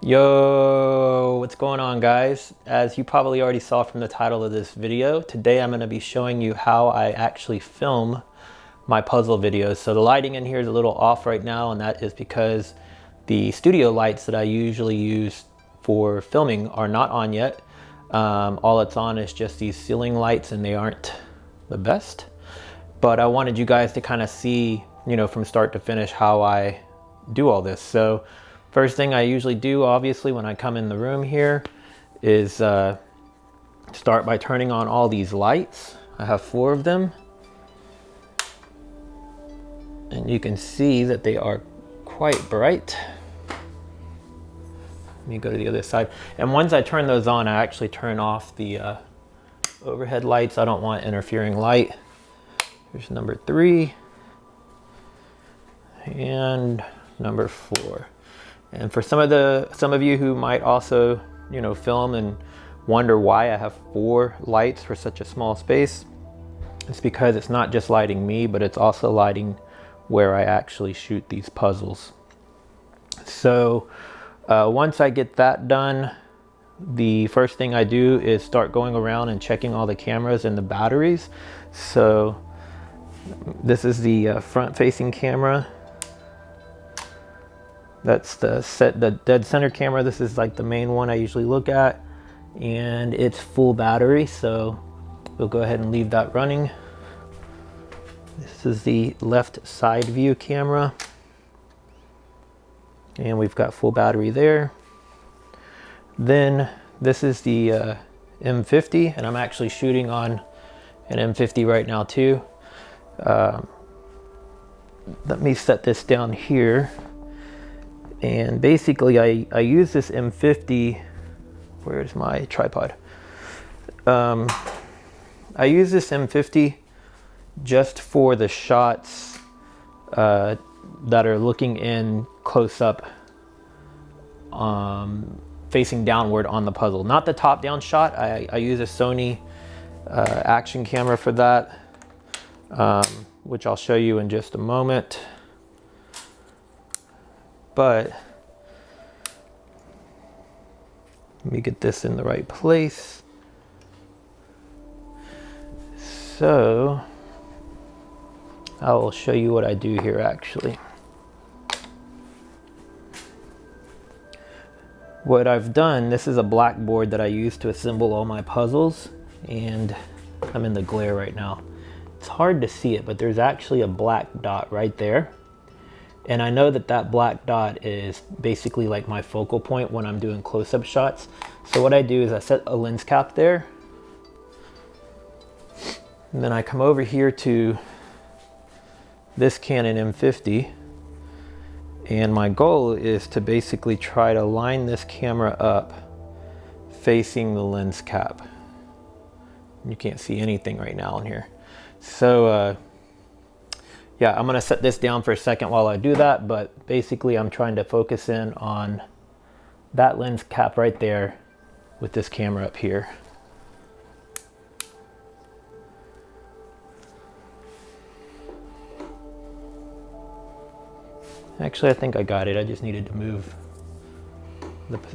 Yo, what's going on, guys? As you probably already saw from the title of this video, today I'm going to be showing you how I actually film my puzzle videos. So the lighting in here is a little off right now, and that is because the studio lights that I usually use for filming are not on yet. All it's on is just these ceiling lights, and they aren't the best. But I wanted you guys to kind of see, from start to finish how I do all this. So first thing I usually do, obviously, when I come in the room here is start by turning on all these lights. I have 4 of them. And you can see that they are quite bright. Let me go to the other side. And once I turn those on, I actually turn off the overhead lights. I don't want interfering light. Here's number 3. And number 4. And for some of you who might also, film and wonder why I have 4 lights for such a small space, it's because it's not just lighting me, but it's also lighting where I actually shoot these puzzles. So once I get that done, the first thing I do is start going around and checking all the cameras and the batteries. So this is the front-facing camera. That's the dead center camera. This is like the main one I usually look at, and it's full battery, so we'll go ahead and leave that running. This is the left side view camera, and we've got full battery there. Then this is the M50, and I'm actually shooting on an M50 right now too. Let me set this down here. And basically I use this M50, where's my tripod? I use this M50 just for the shots that are looking in close up, facing downward on the puzzle. Not the top down shot. I use a Sony action camera for that, which I'll show you in just a moment. But let me get this in the right place. So I will show you what I do here actually. What I've done, this is a blackboard that I use to assemble all my puzzles, and I'm in the glare right now. It's hard to see it, but there's actually a black dot right there. And I know that that black dot is basically like my focal point when I'm doing close-up shots. So what I do is I set a lens cap there. And then I come over here to this Canon M50. And my goal is to basically try to line this camera up facing the lens cap. You can't see anything right now in here. So, yeah, I'm gonna set this down for a second while I do that, but basically I'm trying to focus in on that lens cap right there with this camera up here. Actually, I think I got it. I just needed to move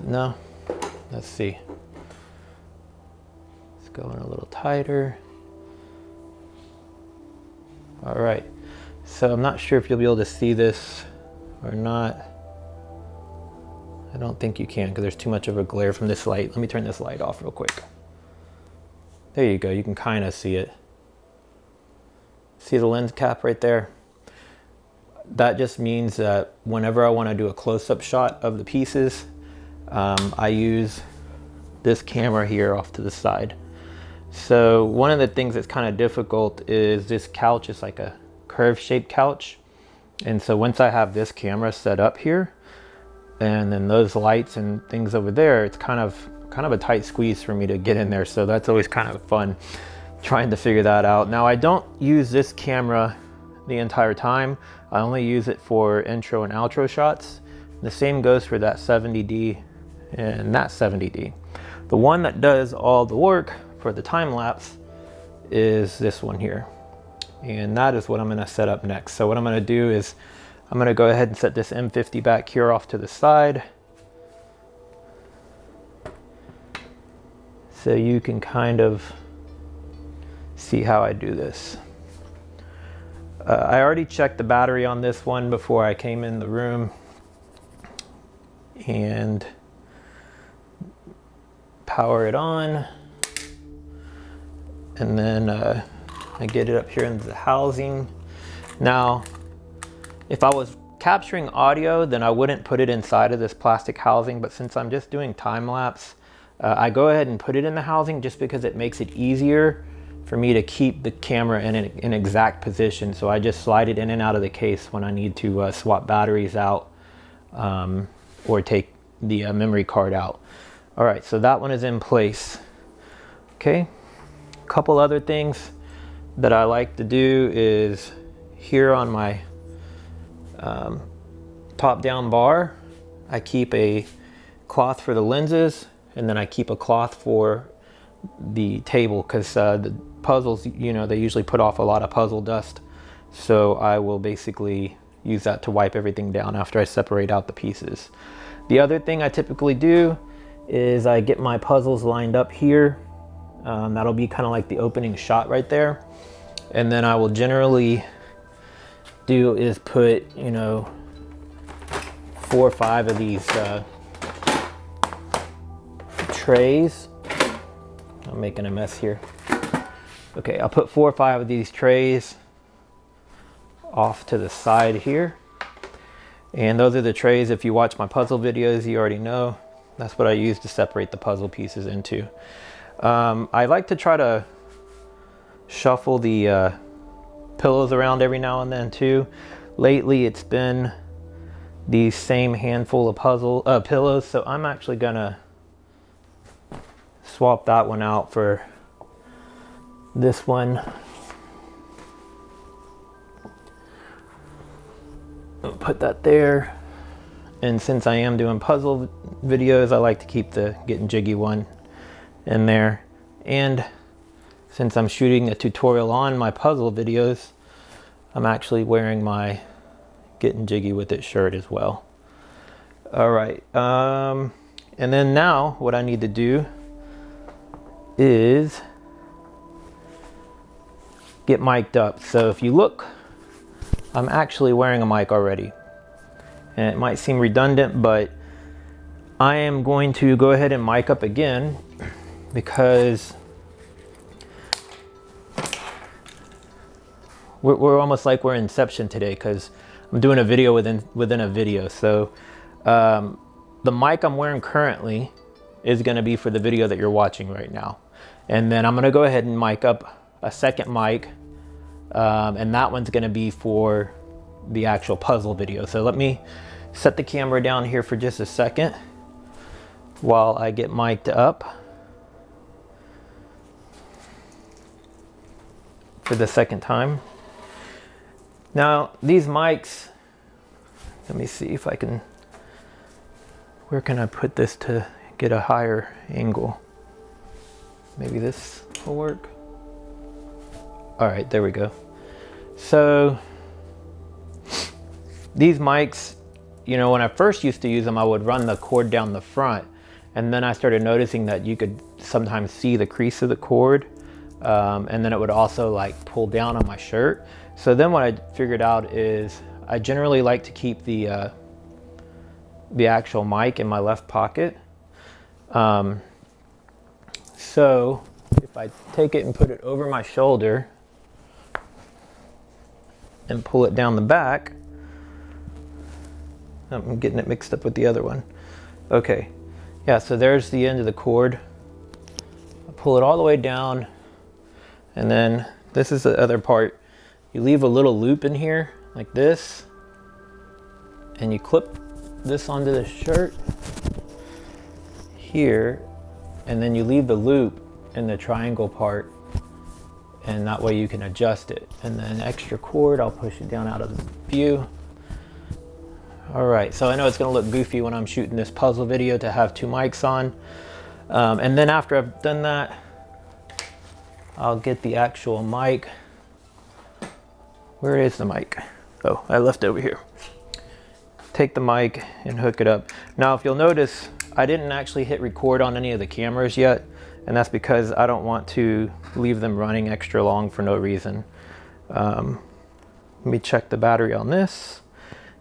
no, let's see. Let's go in a little tighter. All right. So I'm not sure if you'll be able to see this or not. I don't think you can because there's too much of a glare from this light. Let me turn this light off real quick. There you go. You can kind of see it. See the lens cap right there? That just means that whenever I want to do a close-up shot of the pieces, I use this camera here off to the side. So one of the things that's kind of difficult is this couch is like a curve shaped couch, and so once I have this camera set up here and then those lights and things over there, it's kind of a tight squeeze for me to get in there. So that's always kind of fun trying to figure that out. Now I don't use this camera the entire time. I only use it for intro and outro shots. The same goes for that 70D and that 70D. The one that does all the work for the time lapse is this one here. And that is what I'm gonna set up next. So what I'm gonna do is I'm gonna go ahead and set this M50 back here off to the side. so you can kind of see how I do this. I already checked the battery on this one before I came in the room, and power it on, and then I get it up here into the housing. Now, if I was capturing audio, then I wouldn't put it inside of this plastic housing, but since I'm just doing time lapse, I go ahead and put it in the housing just because it makes it easier for me to keep the camera in an exact position. So I just slide it in and out of the case when I need to swap batteries out or take the memory card out. All right, so that one is in place. Okay, a couple other things that I like to do is here on my top down bar, I keep a cloth for the lenses, and then I keep a cloth for the table, because the puzzles, you know, they usually put off a lot of puzzle dust. So I will basically use that to wipe everything down after I separate out the pieces. The other thing I typically do is I get my puzzles lined up here. That'll be kind of like the opening shot right there. And then I will generally do is put, you know, 4 or 5 of these trays. I'm making a mess here. Okay, I'll put 4 or 5 of these trays off to the side here. And those are the trays, if you watch my puzzle videos, you already know. That's what I use to separate the puzzle pieces into. I like to try to shuffle the pillows around every now and then too. Lately it's been the same handful of pillows, so I'm actually gonna swap that one out for this one. I'll put that there. And since I am doing puzzle videos, I like to keep the Getting Jiggy one in there. And since I'm shooting a tutorial on my puzzle videos, I'm actually wearing my Getting Jiggy with It shirt as well. All right, and then now what I need to do is get mic'd up. So if you look, I'm actually wearing a mic already. And it might seem redundant, but I am going to go ahead and mic up again because we're almost like we're Inception today, because I'm doing a video within a video. So the mic I'm wearing currently is going to be for the video that you're watching right now. And then I'm going to go ahead and mic up a second mic, and that one's going to be for the actual puzzle video. So let me set the camera down here for just a second while I get mic'd up for the second time. Now these mics, let me see if I can, where can I put this to get a higher angle? Maybe this will work. All right, there we go. So these mics, you know, when I first used to use them, I would run the cord down the front, and then I started noticing that you could sometimes see the crease of the cord, and then it would also like pull down on my shirt. So then what I figured out is I generally like to keep the actual mic in my left pocket. So if I take it and put it over my shoulder and pull it down the back, I'm getting it mixed up with the other one. Okay, yeah, so there's the end of the cord. I pull it all the way down, and then this is the other part. You leave a little loop in here like this, and you clip this onto the shirt here, and then you leave the loop in the triangle part, and that way you can adjust it. And then extra cord, I'll push it down out of view. All right, so I know it's gonna look goofy when I'm shooting this puzzle video to have 2 mics on. And then after I've done that, I'll get the actual mic. Where is the mic? Oh, I left it over here. Take the mic and hook it up. Now, if you'll notice, I didn't actually hit record on any of the cameras yet. and that's because I don't want to leave them running extra long for no reason. Let me check the battery on this.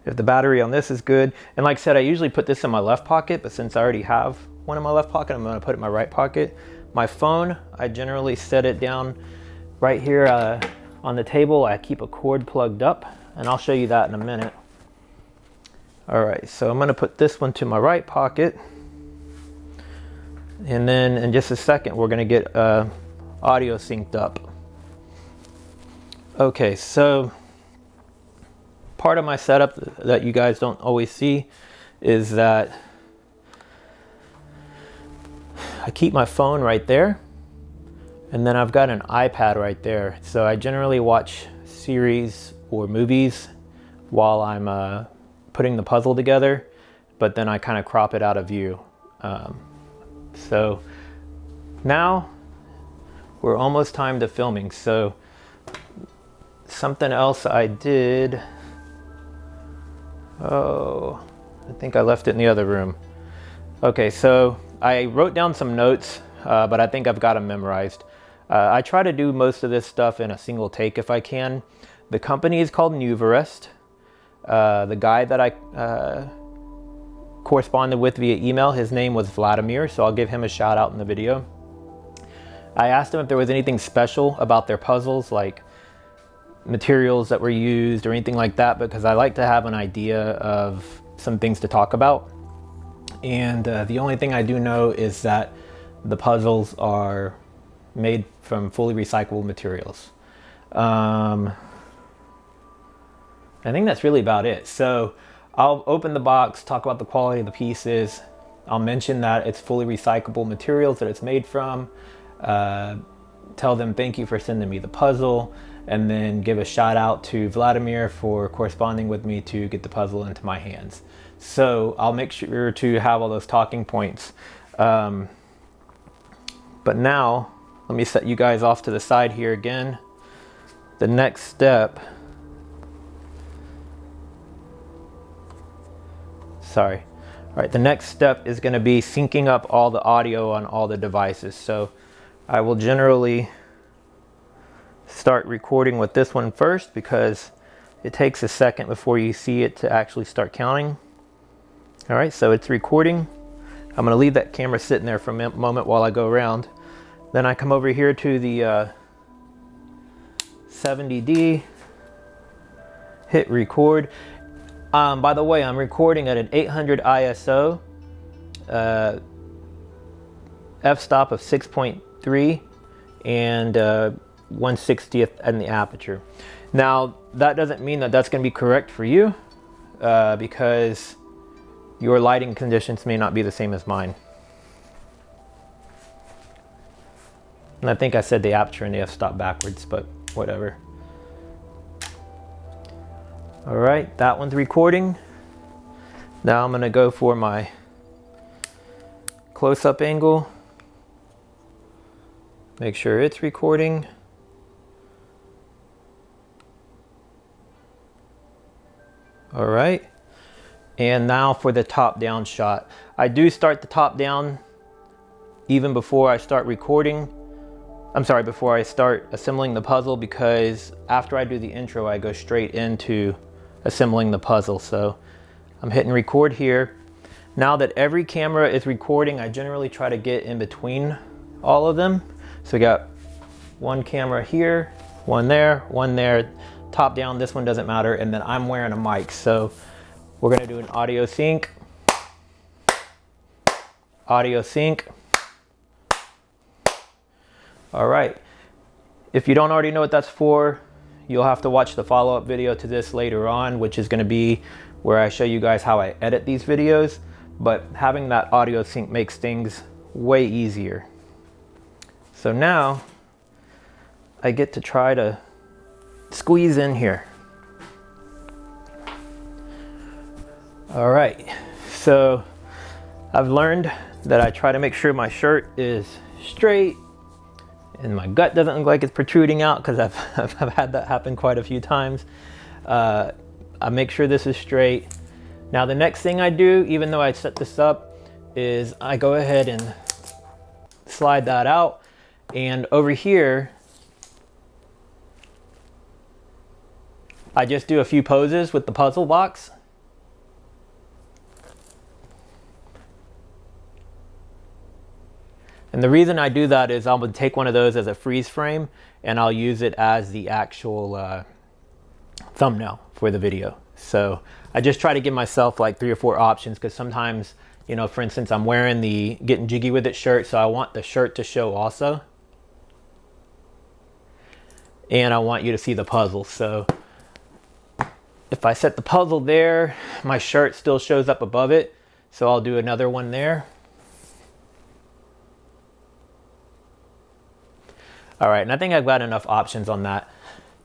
If the battery on this is good, and like I said, I usually put this in my left pocket, but since I already have one in my left pocket, I'm gonna put it in my right pocket. My phone, I generally set it down right here on the table. I keep a cord plugged up, and I'll show you that in a minute. All right, so I'm gonna put this one to my right pocket, and then in just a second, we're gonna get audio synced up. Okay, so part of my setup that you guys don't always see is that I keep my phone right there, and then I've got an iPad right there. So I generally watch series or movies while I'm putting the puzzle together, but then I kind of crop it out of view. So now we're almost time to filming. So something else I did, oh, I think I left it in the other room. Okay, so I wrote down some notes, but I think I've got them memorized. I try to do most of this stuff in a single take if I can. The company is called Nuvarest. The guy that I corresponded with via email, his name was Vladimir, so I'll give him a shout out in the video. I asked him if there was anything special about their puzzles, like materials that were used or anything like that, because I like to have an idea of some things to talk about. And the only thing I do know is that the puzzles are made from fully recyclable materials. I think that's really about it. So I'll open the box, talk about the quality of the pieces. I'll mention that it's fully recyclable materials that it's made from. Tell them thank you for sending me the puzzle, and then give a shout out to Vladimir for corresponding with me to get the puzzle into my hands. So I'll make sure to have all those talking points. But now, let me set you guys off to the side here again. The next step, sorry. All right, the next step is gonna be syncing up all the audio on all the devices. So I will generally start recording with this one first because it takes a second before you see it to actually start counting. All right, so it's recording. I'm gonna leave that camera sitting there for a moment while I go around. Then I come over here to the 70D, hit record. By the way, I'm recording at an 800 ISO, f-stop of 6.3, and 1/60th in the aperture. Now, that doesn't mean that that's gonna be correct for you, because your lighting conditions may not be the same as mine. And I think I said the aperture and the f-stop backwards, but whatever. All right, that one's recording. Now I'm gonna go for my close-up angle. Make sure it's recording. All right. And now for the top-down shot. I do start the top-down even before I start recording. I'm sorry, before I start assembling the puzzle, because after I do the intro, I go straight into assembling the puzzle. So I'm hitting record here. Now that every camera is recording, I generally try to get in between all of them. So we got one camera here, one there, top down, this one doesn't matter, and then I'm wearing a mic. So we're gonna do an audio sync, audio sync. All right, if you don't already know what that's for, you'll have to watch the follow-up video to this later on, which is gonna be where I show you guys how I edit these videos, but having that audio sync makes things way easier. So now I get to try to squeeze in here. All right, so I've learned that I try to make sure my shirt is straight and my gut doesn't look like it's protruding out, because I've had that happen quite a few times. I make sure this is straight. Now the next thing I do, even though I set this up, is I go ahead and slide that out. And over here, I just do a few poses with the puzzle box. And the reason I do that is I'm going to take one of those as a freeze frame and I'll use it as the actual thumbnail for the video. So I just try to give myself like 3 or 4 options, because sometimes, you know, for instance, I'm wearing the Getting Jiggy With It shirt, so I want the shirt to show also. And I want you to see the puzzle. So if I set the puzzle there, my shirt still shows up above it. So I'll do another one there. All right, and I think I've got enough options on that.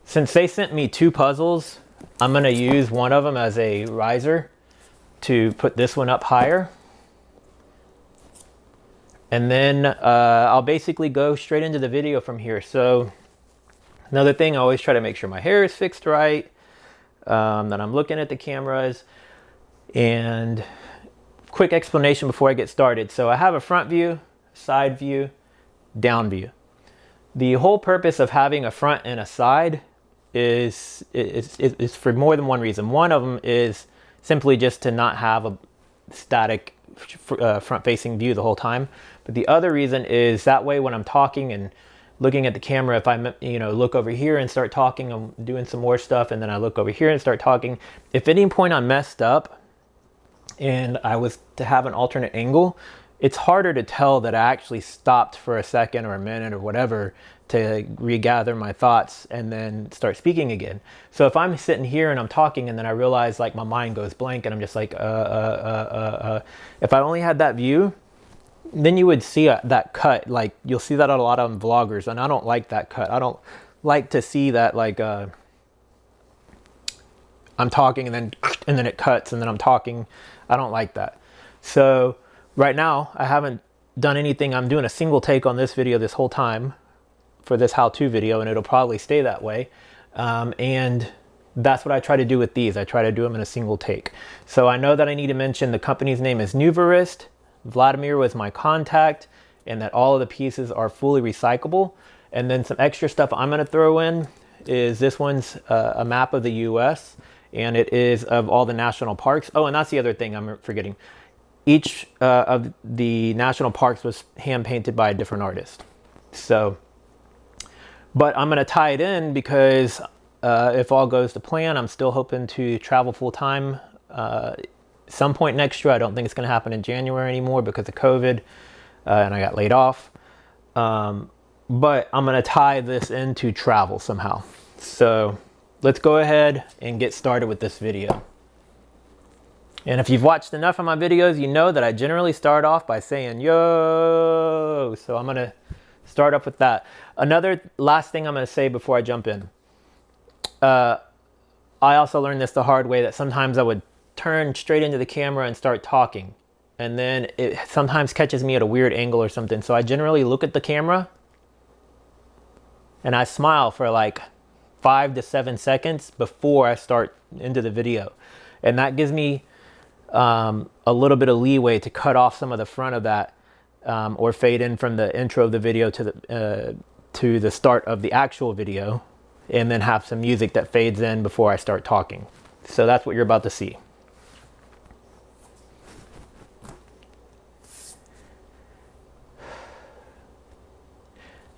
Since they sent me 2 puzzles, I'm gonna use one of them as a riser to put this one up higher. And then I'll basically go straight into the video from here. So another thing, I always try to make sure my hair is fixed right, that I'm looking at the cameras. And quick explanation before I get started. So I have a front view, side view, down view. The whole purpose of having a front and a side is for more than one reason. One of them is simply just to not have a static front-facing view the whole time. But the other reason is that way when I'm talking and looking at the camera, if I, you know, look over here and start talking, I'm doing some more stuff, and then I look over here and start talking. If at any point I messed up and I was to have an alternate angle, it's harder to tell that I actually stopped for a second or a minute or whatever to regather my thoughts and then start speaking again. So if I'm sitting here and I'm talking and then I realize like my mind goes blank and I'm just like, if I only had that view, then you would see that cut. Like you'll see that on a lot of vloggers, and I don't like that cut. I don't like to see that, like I'm talking and then it cuts and then I'm talking. I don't like that. So right now, I haven't done anything. I'm doing a single take on this video this whole time for this how-to video, and it'll probably stay that way. And that's what I try to do with these. I try to do them in a single take. So I know that I need to mention the company's name is Nuvarist. Vladimir was my contact, and that all of the pieces are fully recyclable. And then some extra stuff I'm going to throw in is this one's a map of the US, and it is of all the national parks. Oh, and that's the other thing I'm forgetting. Each of the national parks was hand painted by a different artist. So, but I'm going to tie it in because if all goes to plan, I'm still hoping to travel full time some point next year. I don't think it's going to happen in January anymore because of COVID, and I got laid off. But I'm going to tie this into travel somehow. So let's go ahead and get started with this video. And if you've watched enough of my videos, you know that I generally start off by saying, yo. So I'm going to start off with that. Another last thing I'm going to say before I jump in. I also learned this the hard way, that sometimes I would turn straight into the camera and start talking. And then it sometimes catches me at a weird angle or something. So I generally look at the camera and I smile for like 5 to 7 seconds before I start into the video. And that gives me a little bit of leeway to cut off some of the front of that, or fade in from the intro of the video to the start of the actual video, and then have some music that fades in before I start talking. So that's what you're about to see.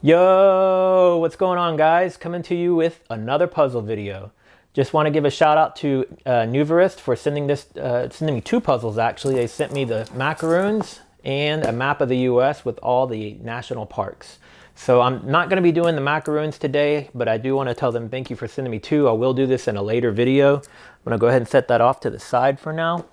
Yo, what's going on, guys? Coming to you with another puzzle video. Just want to give a shout out to Nuvarist for sending me 2 puzzles actually. They sent me the macaroons and a map of the US with all the national parks. So I'm not going to be doing the macaroons today, but I do want to tell them thank you for sending me 2. I will do this in a later video. I'm going to go ahead and set that off to the side for now.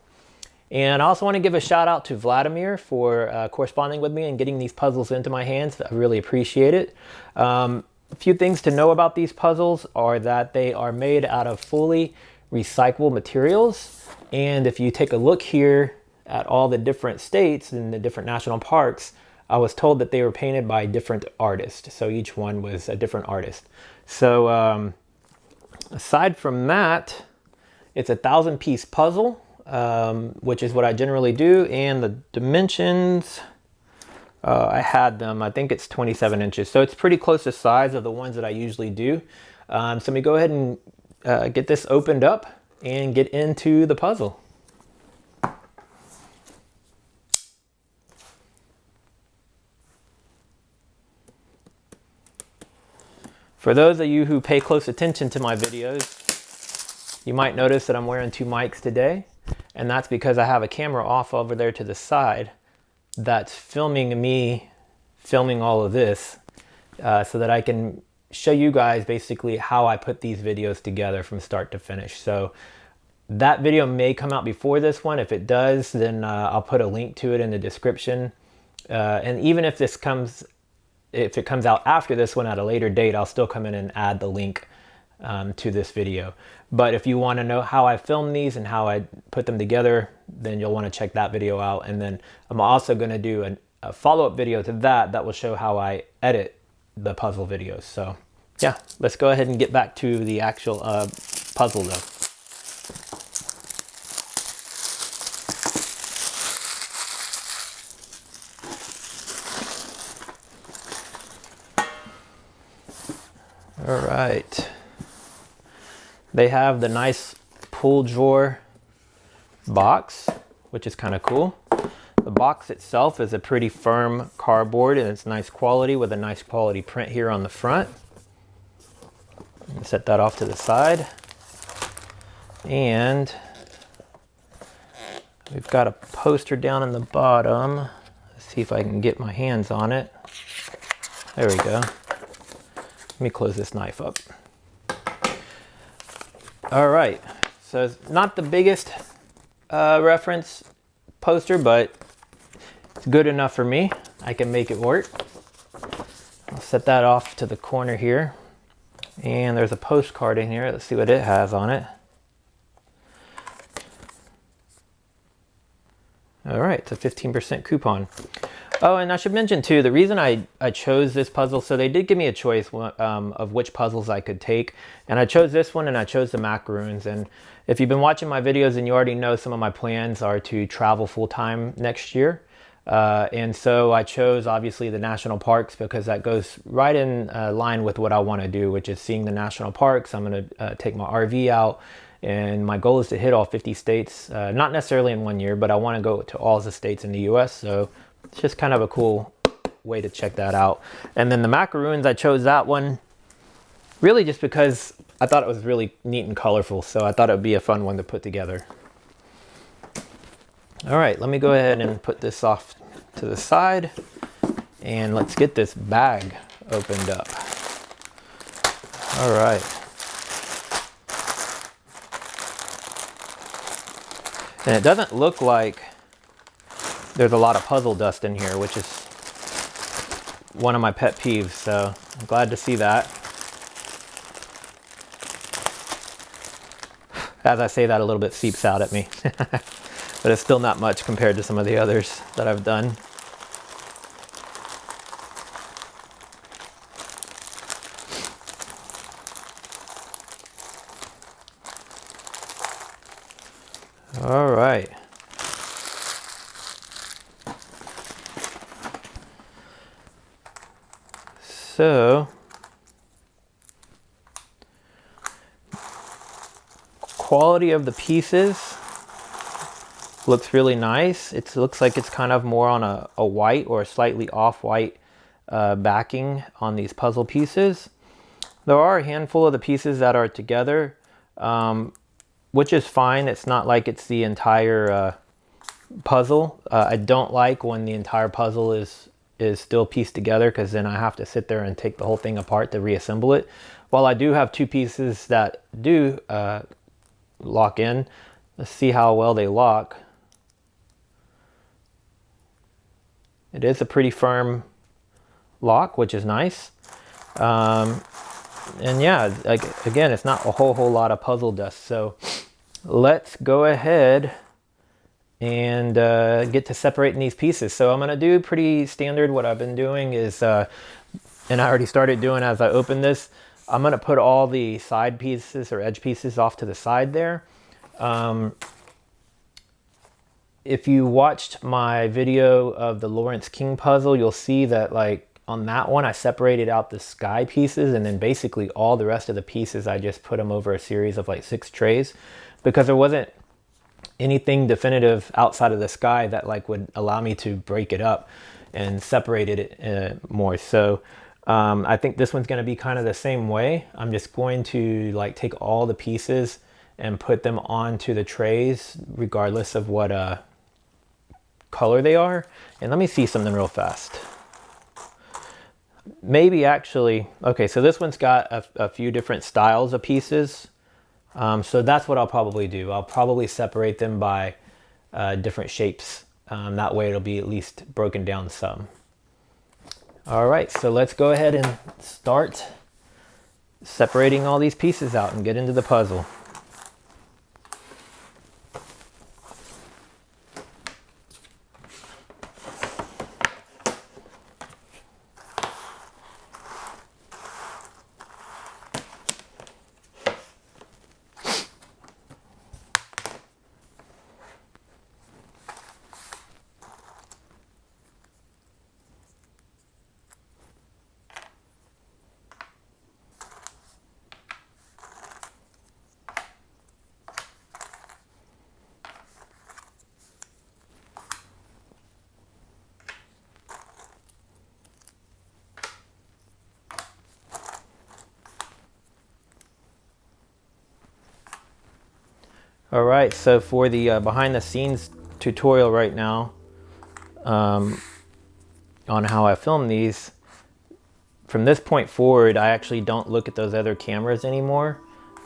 And I also want to give a shout out to Vladimir for corresponding with me and getting these puzzles into my hands. I really appreciate it. A few things to know about these puzzles are that they are made out of fully recyclable materials. And if you take a look here at all the different states and the different national parks, I was told that they were painted by different artists. So each one was a different artist. So aside from that, it's a 1,000-piece puzzle, which is what I generally do. And the dimensions, I had them, I think it's 27 inches. So it's pretty close to size of the ones that I usually do. So let me go ahead and get this opened up and get into the puzzle. For those of you who pay close attention to my videos, you might notice that I'm wearing two mics today, and that's because I have a camera off over there to the side that's filming me filming all of this so that I can show you guys basically how I put these videos together from start to finish. So that video may come out before this one. If it does, then I'll put a link to it in the description. And even if it comes out after this one at a later date, I'll still come in and add the link to this video. But if you want to know how I film these and how I put them together, then you'll want to check that video out. And then I'm also going to do a follow-up video to that will show how I edit the puzzle videos. So yeah, let's go ahead and get back to the actual puzzle though. All right, they have the nice pull drawer box, which is kind of cool. The box itself is a pretty firm cardboard and it's nice quality with a nice quality print here on the front. Set that off to the side. And we've got a poster down in the bottom. Let's see if I can get my hands on it. There we go. Let me close this knife up. All right, so it's not the biggest reference poster, but it's good enough for me. I can make it work. I'll set that off to the corner here. And there's a postcard in here. Let's see what it has on it. All right, it's a 15% coupon. Oh, and I should mention too, the reason I chose this puzzle, so they did give me a choice of which puzzles I could take. And I chose this one and I chose the macaroons. And if you've been watching my videos and you already know some of my plans are to travel full-time next year. And so I chose obviously the national parks because that goes right in line with what I want to do, which is seeing the national parks. I'm going to take my RV out. And my goal is to hit all 50 states, not necessarily in one year, but I want to go to all the states in the US. So it's just kind of a cool way to check that out. And then the macaroons, I chose that one really just because I thought it was really neat and colorful. So I thought it would be a fun one to put together. All right, let me go ahead and put this off to the side and let's get this bag opened up. All right. And it doesn't look like there's a lot of puzzle dust in here, which is one of my pet peeves. So I'm glad to see that. As I say that, a little bit seeps out at me, but it's still not much compared to some of the others that I've done. All right. So, quality of the pieces looks really nice. It looks like it's kind of more on a white or a slightly off-white backing on these puzzle pieces. There are a handful of the pieces that are together, which is fine. It's not like it's the entire puzzle. I don't like when the entire puzzle is still pieced together, because then I have to sit there and take the whole thing apart to reassemble it. While I do have two pieces that do lock in, let's see how well they lock. It is a pretty firm lock, which is nice. And yeah, again, it's not a whole lot of puzzle dust. So let's go ahead and get to separating these pieces. So I'm going to do pretty standard. What I've been doing is, and I already started doing as I open this, I'm going to put all the side pieces or edge pieces off to the side there. if you watched my video of the Lawrence King puzzle, you'll see that like on that one, I separated out the sky pieces, and then basically all the rest of the pieces, I just put them over a series of like 6 trays, because there wasn't anything definitive outside of the sky that like would allow me to break it up and separate it more. So I think this one's going to be kind of the same way. I'm just going to like take all the pieces and put them onto the trays regardless of what color they are. And let me see something real fast. Maybe actually, okay, so this one's got a few different styles of pieces. So that's what I'll probably do. I'll probably separate them by different shapes. That way it'll be at least broken down some. All right, so let's go ahead and start separating all these pieces out and get into the puzzle. All right, so for the behind the scenes tutorial right now on how I film these, from this point forward, I actually don't look at those other cameras anymore.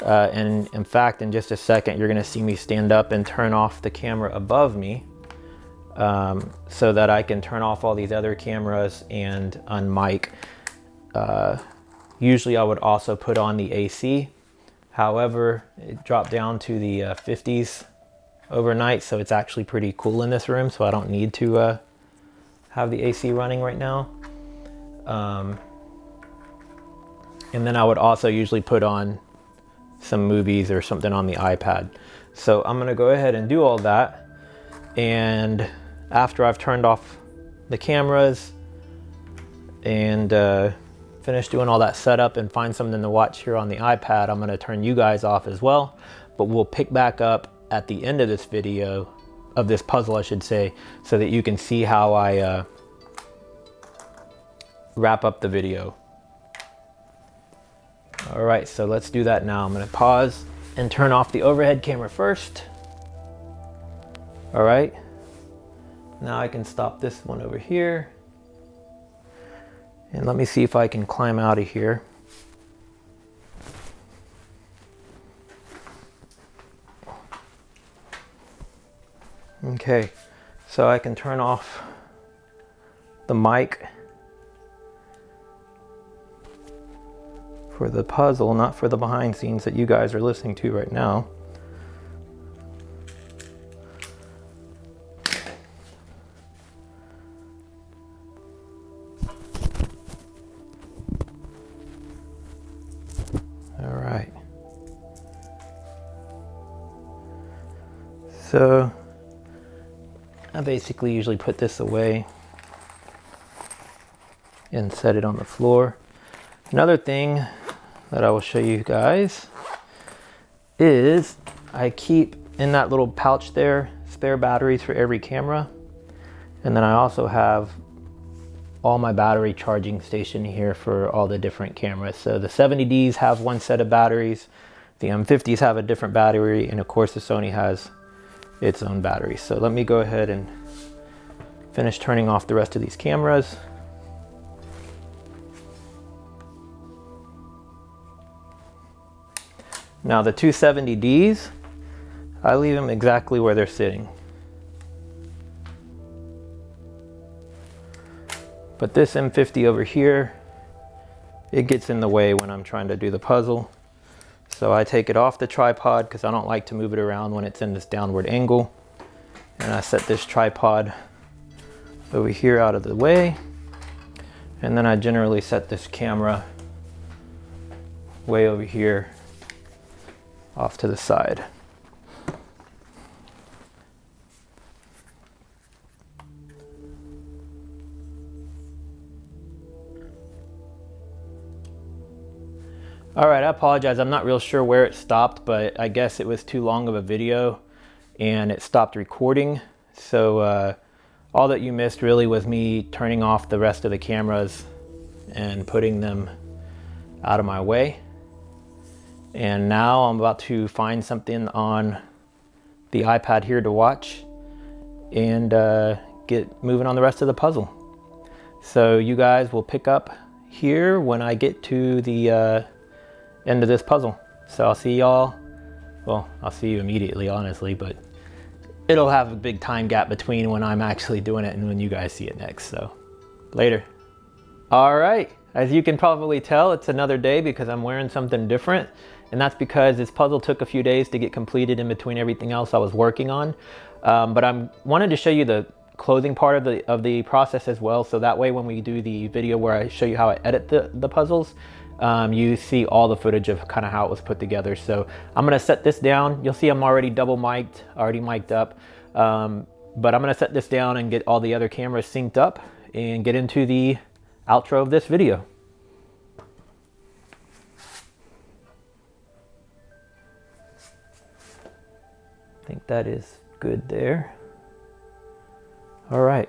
And in fact, in just a second, you're gonna see me stand up and turn off the camera above me so that I can turn off all these other cameras and unmic. Usually I would also put on the AC. However, it dropped down to the 50s overnight, so it's actually pretty cool in this room, so I don't need to have the AC running right now. And then I would also usually put on some movies or something on the iPad. So I'm gonna go ahead and do all that. And after I've turned off the cameras and finish doing all that setup and find something to watch here on the iPad, I'm gonna turn you guys off as well, but we'll pick back up at the end of this video, of this puzzle I should say, so that you can see how I wrap up the video. All right, so let's do that now. I'm gonna pause and turn off the overhead camera first. All right, now I can stop this one over here. And let me see if I can climb out of here. Okay, so I can turn off the mic for the puzzle, not for the behind scenes that you guys are listening to right now. So I basically usually put this away and set it on the floor. Another thing that I will show you guys is I keep in that little pouch there spare batteries for every camera, and then I also have all my battery charging station here for all the different cameras. So the 70Ds have one set of batteries, the M50s have a different battery, and of course the Sony has its own battery. So let me go ahead and finish turning off the rest of these cameras. Now the 270Ds, I leave them exactly where they're sitting. But this M50 over here, it gets in the way when I'm trying to do the puzzle. So I take it off the tripod because I don't like to move it around when it's in this downward angle. And I set this tripod over here out of the way. And then I generally set this camera way over here off to the side. All right, I apologize. I'm not real sure where it stopped, but I guess it was too long of a video and it stopped recording. So all that you missed really was me turning off the rest of the cameras and putting them out of my way. And now I'm about to find something on the iPad here to watch and get moving on the rest of the puzzle. So you guys will pick up here when I get to the end of this puzzle. So I'll see y'all, well, I'll see you immediately, honestly, but it'll have a big time gap between when I'm actually doing it and when you guys see it next. So later. All right, as you can probably tell, it's another day because I'm wearing something different. And that's because this puzzle took a few days to get completed in between everything else I was working on. But I wanted to show you the closing part of the process as well. So that way when we do the video where I show you how I edit the puzzles, you see all the footage of kind of how it was put together. So I'm gonna set this down. You'll see I'm already double mic'd, already mic'd up. But I'm gonna set this down and get all the other cameras synced up and get into the outro of this video. I think that is good there. All right,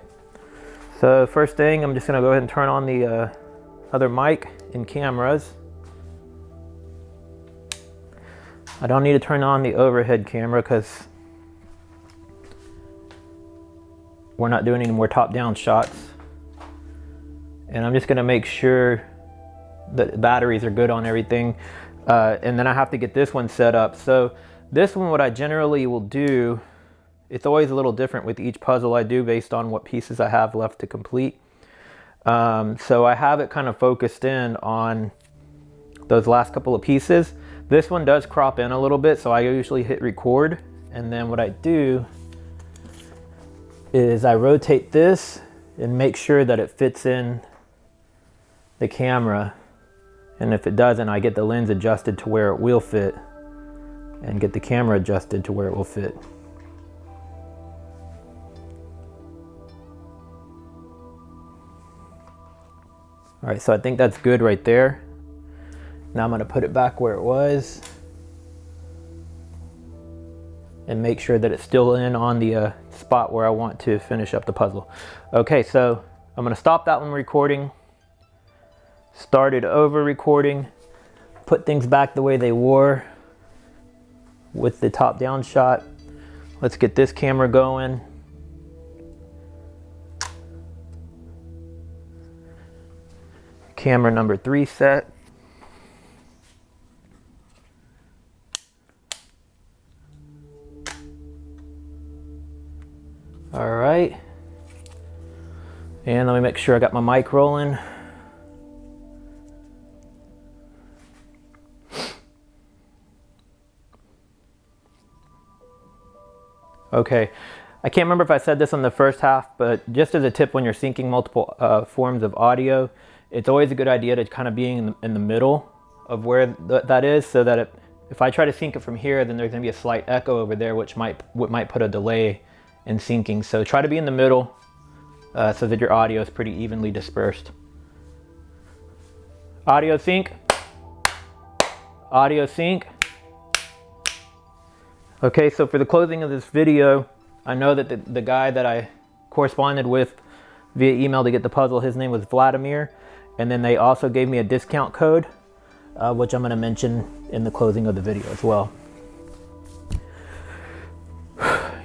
so first thing, I'm just gonna go ahead and turn on the other mic and cameras. I don't need to turn on the overhead camera because we're not doing any more top-down shots. And I'm just gonna make sure that the batteries are good on everything. And then I have to get this one set up. So this one, what I generally will do, it's always a little different with each puzzle I do based on what pieces I have left to complete. So I have it kind of focused in on those last couple of pieces. This one does crop in a little bit, so I usually hit record. And then what I do is I rotate this and make sure that it fits in the camera. And if it doesn't, I get the lens adjusted to where it will fit and get the camera adjusted to where it will fit. All right, so I think that's good right there. Now I'm gonna put it back where it was and make sure that it's still in on the spot where I want to finish up the puzzle. Okay, so I'm gonna stop that one recording, start it over recording, put things back the way they were with the top-down shot. Let's get this camera going. Camera number 3 set. All right. And let me make sure I got my mic rolling. Okay, I can't remember if I said this on the first half, but just as a tip when you're syncing multiple forms of audio, it's always a good idea to kind of be in the middle of where that is, so that if I try to sync it from here, then there's gonna be a slight echo over there, which might put a delay in syncing. So try to be in the middle so that your audio is pretty evenly dispersed. Audio sync. Audio sync. Okay, so for the closing of this video, I know that the guy that I corresponded with via email to get the puzzle, his name was Vladimir. And then they also gave me a discount code, which I'm gonna mention in the closing of the video as well.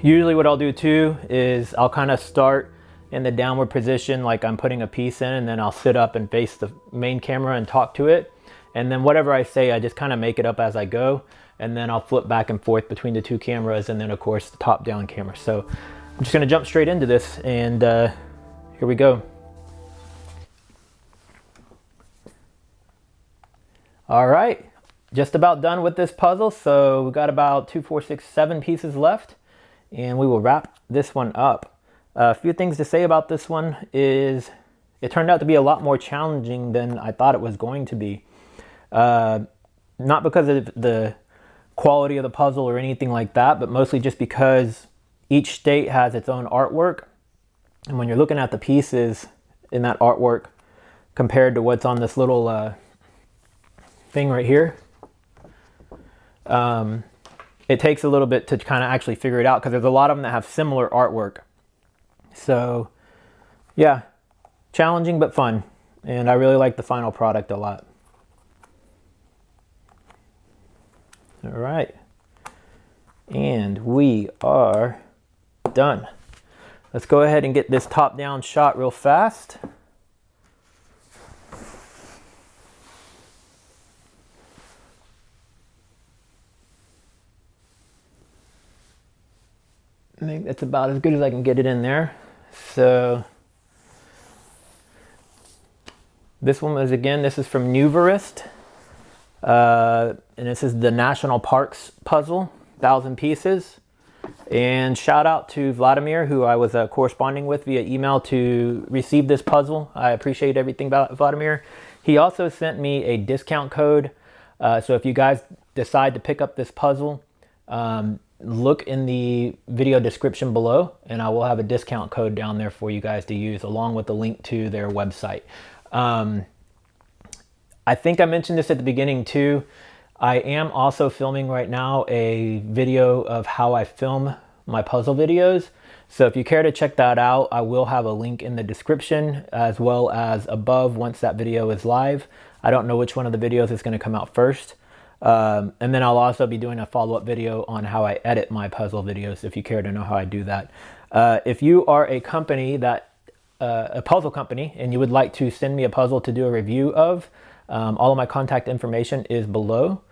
Usually what I'll do too is I'll kind of start in the downward position like I'm putting a piece in, and then I'll sit up and face the main camera and talk to it. And then whatever I say, I just kind of make it up as I go. And then I'll flip back and forth between the two cameras, and then of course the top-down camera. So I'm just gonna jump straight into this, and here we go. All right, just about done with this puzzle. So we've got about 2, 4, 6, 7 pieces left, and we will wrap this one up. A few things to say about this one is it turned out to be a lot more challenging than I thought it was going to be. Not because of the quality of the puzzle or anything like that, but mostly just because each state has its own artwork. And when you're looking at the pieces in that artwork compared to what's on this little thing right here. It takes a little bit to kind of actually figure it out because there's a lot of them that have similar artwork. So yeah, challenging but fun. And I really like the final product a lot. All right. And we are done. Let's go ahead and get this top-down shot real fast. I think that's about as good as I can get it in there. So this one was, again, this is from Nuvarist. And this is the National Parks puzzle, 1,000 pieces. And shout out to Vladimir, who I was corresponding with via email to receive this puzzle. I appreciate everything about Vladimir. He also sent me a discount code. So if you guys decide to pick up this puzzle, look in the video description below, and I will have a discount code down there for you guys to use, along with the link to their website. I think I mentioned this at the beginning too. I am also filming right now a video of how I film my puzzle videos. So if you care to check that out, I will have a link in the description as well as above once that video is live. I don't know which one of the videos is going to come out first. And then I'll also be doing a follow-up video on how I edit my puzzle videos if you care to know how I do that. If you are a company that, a puzzle company, and you would like to send me a puzzle to do a review of, all of my contact information is below.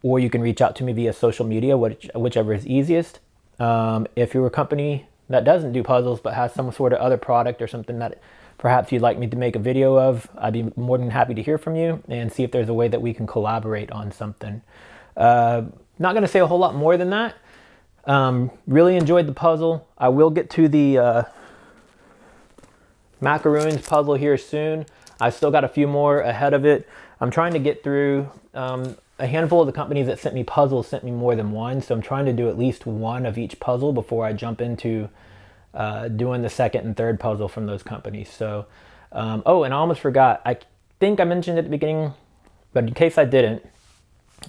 Or you can reach out to me via social media, whichever is easiest. If you're a company that doesn't do puzzles but has some sort of other product or something that perhaps you'd like me to make a video of, I'd be more than happy to hear from you and see if there's a way that we can collaborate on something. Not going to say a whole lot more than that. Really enjoyed the puzzle. I will get to the macaroons puzzle here soon. I still got a few more ahead of it. I'm trying to get through, a handful of the companies that sent me puzzles sent me more than one. So I'm trying to do at least one of each puzzle before I jump into doing the second and third puzzle from those companies. So, oh, and I almost forgot. I think I mentioned at the beginning, but in case I didn't,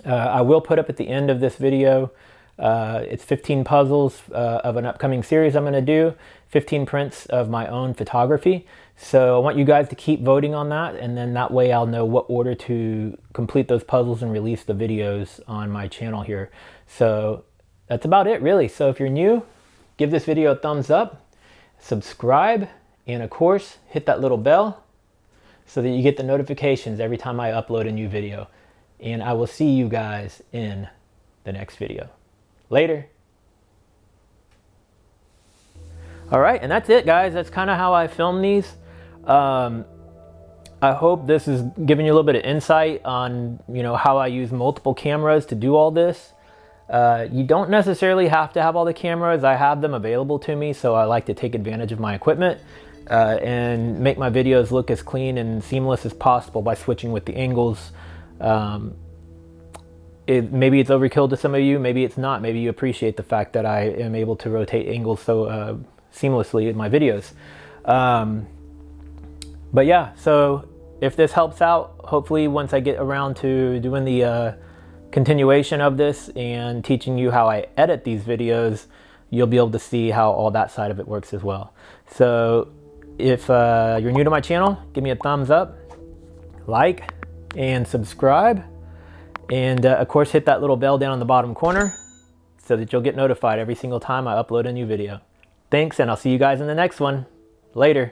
I will put up at the end of this video, it's 15 puzzles of an upcoming series I'm going to do, 15 prints of my own photography. So I want you guys to keep voting on that, and then that way I'll know what order to complete those puzzles and release the videos on my channel here. So that's about it, really. So if you're new, give this video a thumbs up, subscribe, and of course, hit that little bell so that you get the notifications every time I upload a new video. And I will see you guys in the next video. Later. All right, and that's it, guys. That's kind of how I film these. I hope this is giving you a little bit of insight on, you know, how I use multiple cameras to do all this. You don't necessarily have to have all the cameras. I have them available to me, so I like to take advantage of my equipment and make my videos look as clean and seamless as possible by switching with the angles. Maybe it's overkill to some of you, maybe it's not. Maybe you appreciate the fact that I am able to rotate angles so seamlessly in my videos. But yeah, so if this helps out, hopefully once I get around to doing the continuation of this and teaching you how I edit these videos, you'll be able to see how all that side of it works as well. So if you're new to my channel, give me a thumbs up, like, and subscribe. And of course, hit that little bell down in the bottom corner so that you'll get notified every single time I upload a new video. Thanks, and I'll see you guys in the next one. Later.